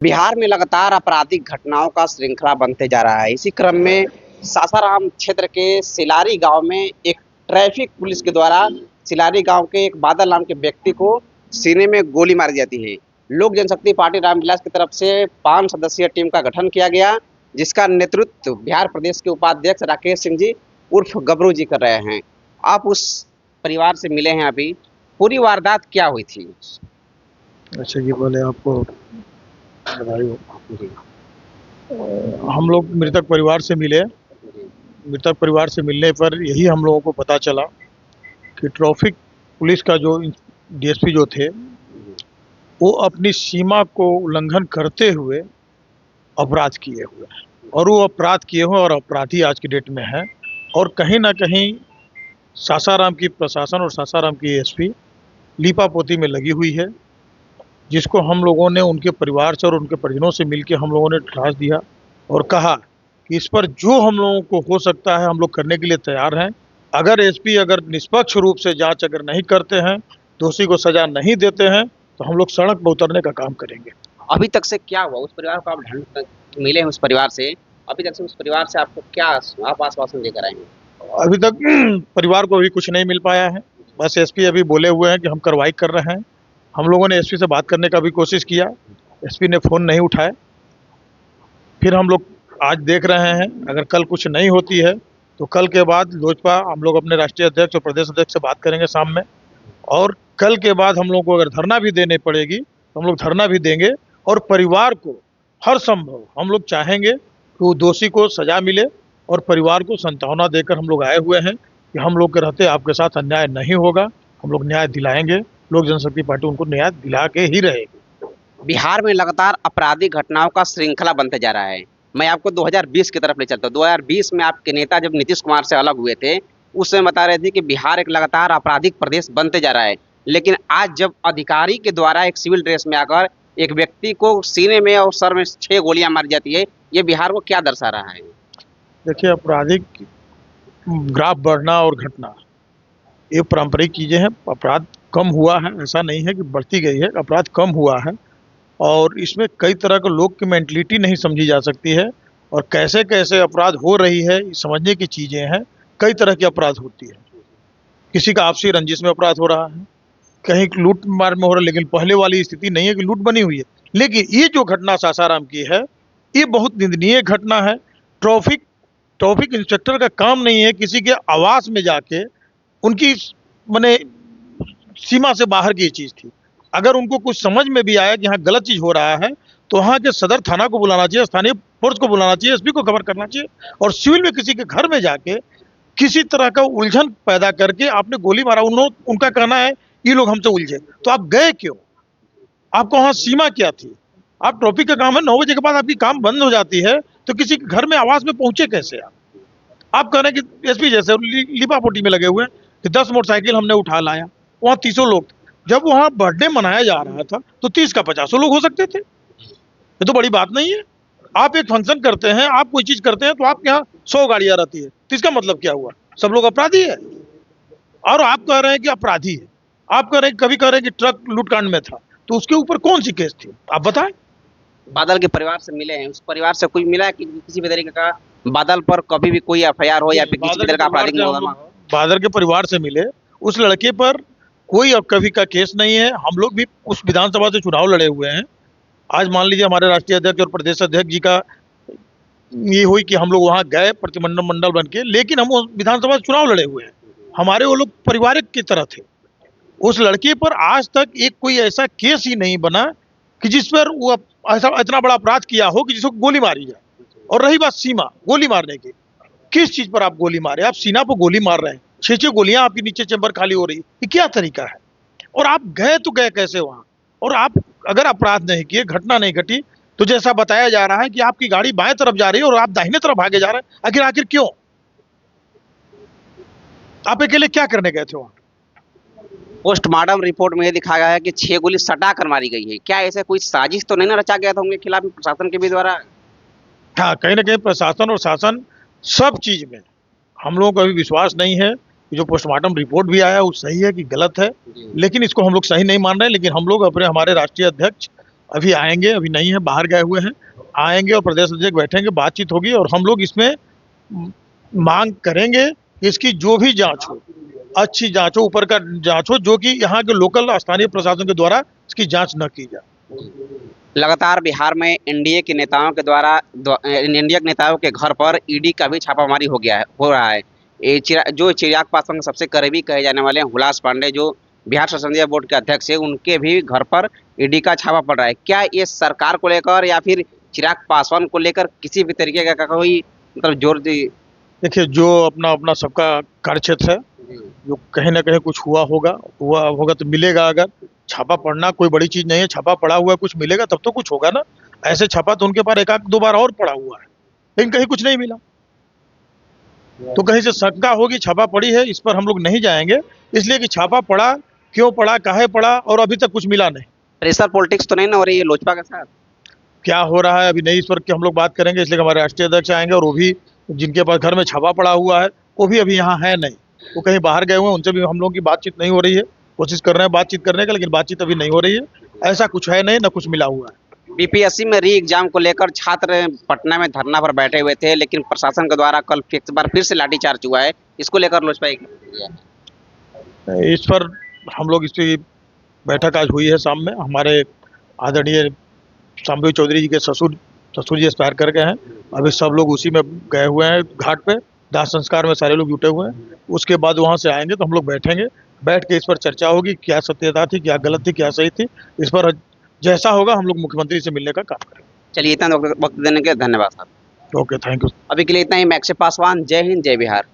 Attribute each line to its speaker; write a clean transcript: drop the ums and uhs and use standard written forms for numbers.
Speaker 1: बिहार में लगातार आपराधिक घटनाओं का श्रृंखला बनते जा रहा है। इसी क्रम में सासाराम क्षेत्र के सिलारी गांव में एक ट्रैफिक पुलिस के द्वारा सिलारी गांव के एक बादल नाम के व्यक्ति को सीने में गोली मारी जाती है। लोक जनशक्ति पार्टी रामविलास की तरफ से 5 सदस्यीय टीम का गठन किया गया, जिसका नेतृत्व बिहार प्रदेश के उपाध्यक्ष राकेश सिंह जी उर्फ गबरू जी कर रहे हैं। आप उस परिवार से मिले हैं अभी, पूरी वारदात क्या हुई थी?
Speaker 2: अच्छा जी, बोले आपको बधाई हो। हम लोग मृतक परिवार से मिले। मृतक परिवार से मिलने पर यही हम लोगों को पता चला कि ट्रैफिक पुलिस का जो डीएसपी जो थे, वो अपनी सीमा को उल्लंघन करते हुए अपराध किए हुए हैं और वो अपराध किए हुए और अपराधी आज की डेट में है। और कहीं ना कहीं सासाराम की प्रशासन और सासाराम की एसपी लीपापोती में लगी हुई है, जिसको हम लोगों ने उनके परिवार से और उनके परिजनों से मिलकर हम लोगों ने त्रास दिया और कहा कि इस पर जो हम लोगों को हो सकता है हम लोग करने के लिए तैयार हैं। अगर एसपी अगर निष्पक्ष रूप से जांच अगर नहीं करते हैं, दोषी को सजा नहीं देते हैं, तो हम लोग सड़क पर उतरने का काम करेंगे।
Speaker 1: अभी तक से क्या हुआ? उस परिवार को आप ढंग तक मिले हैं उस परिवार से, अभी तक से उस परिवार से आपको क्या आप आश्वासन लेकर आए हैं?
Speaker 2: अभी तक परिवार को अभी कुछ नहीं मिल पाया है। बस एसपी अभी बोले हुए हैं कि हम कार्रवाई कर रहे हैं। हम लोगों ने एसपी से बात करने का भी कोशिश किया, एसपी ने फ़ोन नहीं उठाए। फिर हम लोग आज देख रहे हैं, अगर कल कुछ नहीं होती है तो कल के बाद लोजपा हम लोग अपने राष्ट्रीय अध्यक्ष और प्रदेश अध्यक्ष से बात करेंगे शाम में, और कल के बाद हम लोग को अगर धरना भी देनी पड़ेगी तो हम लोग धरना भी देंगे। और परिवार को हर संभव हम लोग चाहेंगे कि वो दोषी को सजा मिले, और परिवार को सांत्वना देकर हम लोग आए हुए हैं कि हम लोग के रहते आपके साथ अन्याय नहीं होगा, हम लोग न्याय दिलाएंगे। लोक जनशक्ति पार्टी उनको न्याय दिला के ही रहेगी।
Speaker 1: बिहार में लगातार आपराधिक घटनाओं का श्रृंखला बनते जा रहा है। मैं आपको 2020 की तरफ ले चलता हूँ। 2020 में आपके नेता जब नीतीश कुमार से अलग हुए थे, उस समय बता रहे थे कि बिहार एक लगातार आपराधिक प्रदेश बनते जा रहा है। लेकिन आज जब अधिकारी के द्वारा एक सिविल ड्रेस में आकर एक व्यक्ति को सीने में और सर में 6 गोलियां मारी जाती है, ये बिहार को क्या दर्शा रहा है?
Speaker 2: देखिए, आपराधिक ग्राफ बढ़ना और घटना ये पारंपरिक चीज़ें हैं। अपराध कम हुआ है, ऐसा नहीं है कि बढ़ती गई है, अपराध कम हुआ है। और इसमें कई तरह के लोग की मेंटलिटी नहीं समझी जा सकती है, और कैसे कैसे अपराध हो रही है समझने की चीज़ें हैं। कई तरह की अपराध होती है, किसी का आपसी रंजिश में अपराध हो रहा है, कहीं लूट मार में हो रहा है, लेकिन पहले वाली स्थिति नहीं है कि लूट बनी हुई है। लेकिन ये जो घटना सासाराम की है, ये बहुत निंदनीय घटना है। ट्रैफिक इंस्पेक्टर का काम नहीं है किसी के आवास में जाके उनकी माने सीमा से बाहर की चीज़ थी। अगर उनको कुछ समझ में भी आया कि यहाँ गलत चीज़ हो रहा है, तो वहाँ के सदर थाना को बुलाना चाहिए, स्थानीय फोर्स को बुलाना चाहिए, एसपी को खबर करना चाहिए। और सिविल में किसी के घर में जाके किसी तरह का उलझन पैदा करके आपने गोली मारा। उनका कहना है ये लोग हमसे उलझे, तो आप गए क्यों? आपको वहाँ सीमा क्या थी? आप ट्रैफिक का काम है, 9 बजे के बाद आपकी काम बंद हो जाती है, तो किसी के घर में आवास में पहुंचे कैसे आप कह रहे हैं कि एसपी जैसे लीपापोती में लगे हुए हैं कि 10 मोटरसाइकिल हमने उठा लाया, वहाँ 300 लोग थे। जब वहाँ बर्थडे मनाया जा रहा था तो 30 का 50 लोग हो सकते थे। ये तो बड़ी बात नहीं है। आप एक फंक्शन करते हैं, आप कोई चीज करते हैं, तो आपके यहाँ 100 गाड़ियां रहती है, तो इसका मतलब क्या हुआ? सब लोग अपराधी है? और आप कह रहे हैं कि अपराधी है, आप कह रहे हैं, कभी कह रहे हैं कि ट्रक लूटकांड में था, तो उसके ऊपर कौन सी केस थी आप बताएं।
Speaker 1: बादल के परिवार से मिले हैं, उस परिवार से कोई मिला है कि किसी भी तरीके का बादल पर कभी भी कोई एफआईआर हो या फिर किसी भी तरह का आपराधिक मुकदमा हो?
Speaker 2: बादल के परिवार से मिले, उस लड़के पर कोई अब कभी का केस नहीं है। हम लोग भी उस विधानसभा से चुनाव लड़े हुए हैं। आज मान लीजिए हमारे राष्ट्रीय अध्यक्ष और प्रदेश अध्यक्ष जी का ये हुई कि हम लोग वहाँ गए प्रतिमंडल मंडल बन के, लेकिन हम उस विधानसभा से चुनाव लड़े हुए हैं। हमारे वो लोग पारिवारिक की तरह थे। उस लड़के पर आज तक एक कोई ऐसा केस ही नहीं बना कि जिस पर वो ऐसा इतना बड़ा अपराध किया हो कि जिसको गोली मारी जाए। और रही बात सीमा गोली मारने की, किस चीज पर आप गोली मारे? आप सीना पर गोली मार रहे हैं, 6 गोलियां आपके नीचे चेंबर खाली हो रही, ये क्या तरीका है? और आप गए तो गए कैसे वहां? और आप अगर अपराध नहीं किए, घटना नहीं घटी, तो जैसा बताया जा रहा है कि आपकी गाड़ी बाएं तरफ जा रही है और आप दाहिने तरफ भागे जा रहे हैं, आखिर क्यों? आप अकेले क्या करने गए थे वहां?
Speaker 1: पोस्टमार्टम रिपोर्ट में ये दिखाया गया है कि 6 गोली सटा कर मारी गई है। क्या ऐसा कोई साजिश तो नहीं ना रचा गया था उनके खिलाफ प्रशासन के भी द्वारा?
Speaker 2: हाँ, कहीं ना कहीं प्रशासन और शासन सब चीज में हम लोगों को अभी विश्वास नहीं है कि जो पोस्टमार्टम रिपोर्ट भी आया वो सही है कि गलत है, लेकिन इसको हम लोग सही नहीं मान रहे हैं। लेकिन हम लोग अपने हमारे राष्ट्रीय अध्यक्ष अभी आएंगे, अभी नहीं है, बाहर गए हुए हैं, आएंगे और प्रदेश अध्यक्ष बैठेंगे, बातचीत होगी और हम लोग इसमें मांग करेंगे कि इसकी जो भी जांच हो, अच्छी जांच हो, ऊपर का जांच हो, जो कि यहाँ के लोकल स्थानीय प्रशासन के द्वारा इसकी जांच न की जाए।
Speaker 1: लगातार बिहार में एनडीए के नेताओं के द्वारा एनडीए के नेताओं के घर पर ईडी का भी छापामारी हो रहा है। जो चिराग पासवान के सबसे करीबी कहे जाने वाले हैं हुलास पांडे, जो बिहार संसदीय बोर्ड के अध्यक्ष है, उनके भी घर पर ईडी का छापा पड़ रहा है। क्या ये सरकार को लेकर या फिर चिराग पासवान को लेकर किसी भी तरीके का कोई मतलब जोर दी?
Speaker 2: देखिए, जो अपना अपना सबका कार्य क्षेत्र है, जो कहीं ना कहीं कुछ हुआ होगा तो मिलेगा। अगर छापा पड़ना कोई बड़ी चीज नहीं है, छापा पड़ा हुआ है, कुछ मिलेगा तब तो कुछ होगा ना। ऐसे छापा तो उनके पास एक आध दो बार और पड़ा हुआ है, लेकिन कहीं कुछ नहीं मिला, तो कहीं से शंका होगी छापा पड़ी है। इस पर हम लोग नहीं जाएंगे, इसलिए कि छापा पड़ा, क्यों पड़ा, काहे पड़ा, और अभी तक कुछ मिला नहीं।
Speaker 1: प्रेशर पॉलिटिक्स तो नहीं ना हो रही है लोजपा के साथ?
Speaker 2: क्या हो रहा है अभी नहीं, इस पर कि हम लोग बात करेंगे, इसलिए कि हमारे राष्ट्रीय अध्यक्ष आएंगे और वो भी, जिनके पास घर में छापा पड़ा हुआ है, वो भी अभी यहाँ है नहीं, वो कहीं बाहर गए हुए हैं, उनसे भी हम लोगों की बातचीत नहीं हो रही है। कोशिश कर रहे हैं बातचीत करने का, लेकिन बातचीत अभी नहीं हो रही है। ऐसा कुछ है नहीं, ना कुछ मिला हुआ है।
Speaker 1: बीपीएससी में री एग्जाम को लेकर छात्र पटना में धरना पर बैठे हुए थे, लेकिन प्रशासन के द्वारा कल एक बार फिर से लाठीचार्ज हुआ है। इसको लेकर लोजपा
Speaker 2: इस पर हम लोग, इसकी बैठक आज हुई है शाम में। हमारे आदरणीय शाम्भवी चौधरी जी के ससुर जी एक्सपायर कर गए हैं। अभी सब लोग उसी में गए हुए हैं, घाट पे दाह संस्कार में सारे लोग जुटे हुए हैं। उसके बाद वहाँ से आएंगे तो हम लोग बैठेंगे, बैठ के इस पर चर्चा होगी, क्या सत्यता थी, क्या गलत थी, क्या सही थी। इस पर जैसा होगा हम लोग मुख्यमंत्री से मिलने का काम करेंगे।
Speaker 1: चलिए, इतना वक्त देने के धन्यवाद सर।
Speaker 2: Okay, thank you.
Speaker 1: अभी के लिए इतना ही। मैक्स पासवान, जय हिंद, जय बिहार।